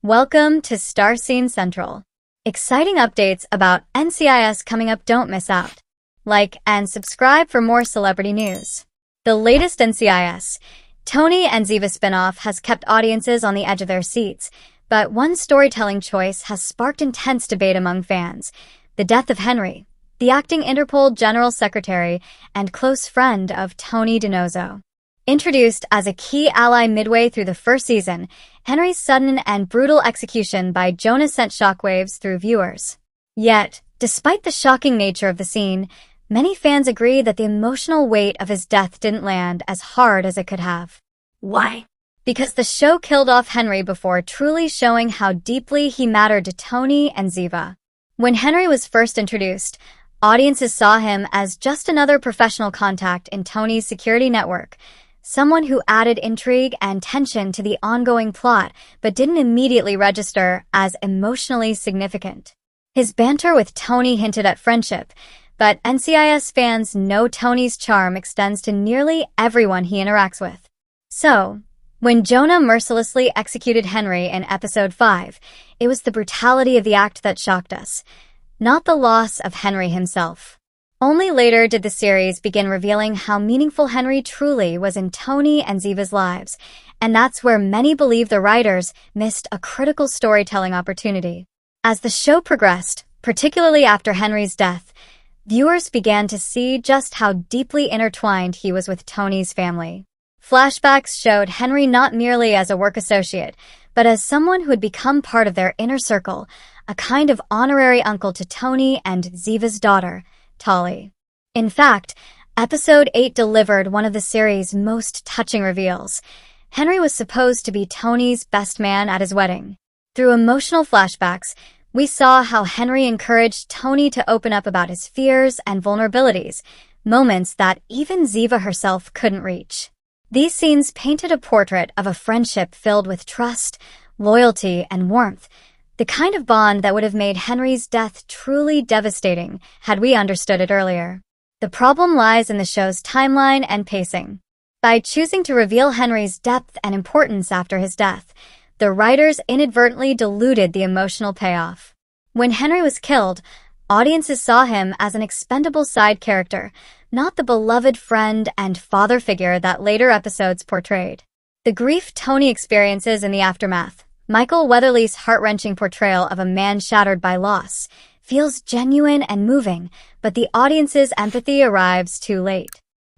Welcome to StarScene Central. Exciting updates about NCIS coming up, don't miss out. Like and subscribe for more celebrity news. The latest NCIS, Tony and Ziva spinoff, has kept audiences on the edge of their seats, but one storytelling choice has sparked intense debate among fans: the death of Henry, the acting Interpol General Secretary and close friend of Tony DiNozzo. Introduced as a key ally midway through the first season, Henry's sudden and brutal execution by Jonah sent shockwaves through viewers. Yet, despite the shocking nature of the scene, many fans agree that the emotional weight of his death didn't land as hard as it could have. Why? Because the show killed off Henry before truly showing how deeply he mattered to Tony and Ziva. When Henry was first introduced, audiences saw him as just another professional contact in Tony's security network, someone who added intrigue and tension to the ongoing plot but didn't immediately register as emotionally significant. His banter with Tony hinted at friendship, but NCIS fans know Tony's charm extends to nearly everyone he interacts with. So, when Jonah mercilessly executed Henry in episode 5, it was the brutality of the act that shocked us, not the loss of Henry himself. Only later did the series begin revealing how meaningful Henry truly was in Tony and Ziva's lives, and that's where many believe the writers missed a critical storytelling opportunity. As the show progressed, particularly after Henry's death, viewers began to see just how deeply intertwined he was with Tony's family. Flashbacks showed Henry not merely as a work associate, but as someone who had become part of their inner circle, a kind of honorary uncle to Tony and Ziva's daughter, Tali. In fact, episode 8 delivered one of the series' most touching reveals. Henry was supposed to be Tony's best man at his wedding. Through emotional flashbacks, we saw how Henry encouraged Tony to open up about his fears and vulnerabilities, moments that even Ziva herself couldn't reach. These scenes painted a portrait of a friendship filled with trust, loyalty, and warmth, the kind of bond that would have made Henry's death truly devastating had we understood it earlier. The problem lies in the show's timeline and pacing. By choosing to reveal Henry's depth and importance after his death, the writers inadvertently diluted the emotional payoff. When Henry was killed, audiences saw him as an expendable side character, not the beloved friend and father figure that later episodes portrayed. The grief Tony experiences in the aftermath, Michael Weatherly's heart-wrenching portrayal of a man shattered by loss, feels genuine and moving, but the audience's empathy arrives too late.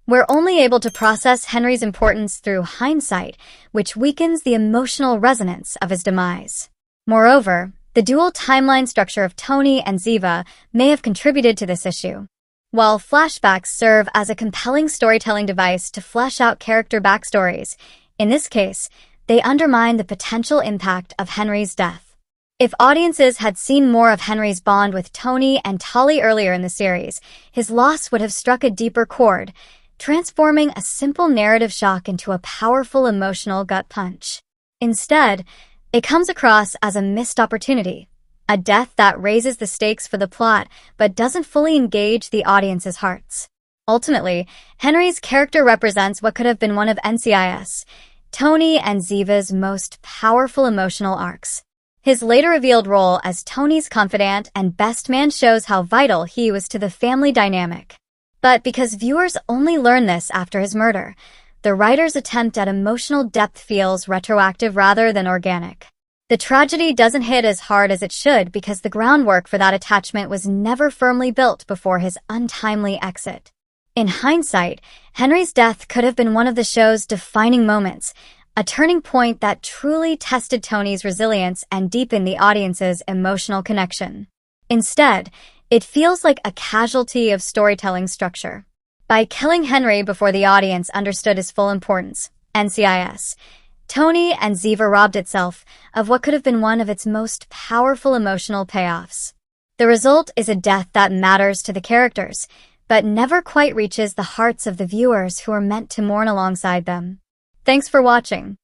We're only able to process Henry's importance through hindsight, which weakens the emotional resonance of his demise. Moreover, the dual timeline structure of Tony and Ziva may have contributed to this issue. While flashbacks serve as a compelling storytelling device to flesh out character backstories, in this case, they undermine the potential impact of Henry's death. If audiences had seen more of Henry's bond with Tony and Tali earlier in the series, his loss would have struck a deeper chord, transforming a simple narrative shock into a powerful emotional gut punch. Instead, it comes across as a missed opportunity, a death that raises the stakes for the plot but doesn't fully engage the audience's hearts. Ultimately, Henry's character represents what could have been one of NCIS, Tony and Ziva's most powerful emotional arcs. His later revealed role as Tony's confidant and best man shows how vital he was to the family dynamic. But because viewers only learn this after his murder, the writer's attempt at emotional depth feels retroactive rather than organic. The tragedy doesn't hit as hard as it should because the groundwork for that attachment was never firmly built before his untimely exit. In hindsight, Henry's death could have been one of the show's defining moments, a turning point that truly tested Tony's resilience and deepened the audience's emotional connection. Instead, it feels like a casualty of storytelling structure. By killing Henry before the audience understood his full importance, NCIS, Tony and Ziva robbed itself of what could have been one of its most powerful emotional payoffs. The result is a death that matters to the characters, but never quite reaches the hearts of the viewers who are meant to mourn alongside them. Thanks for watching.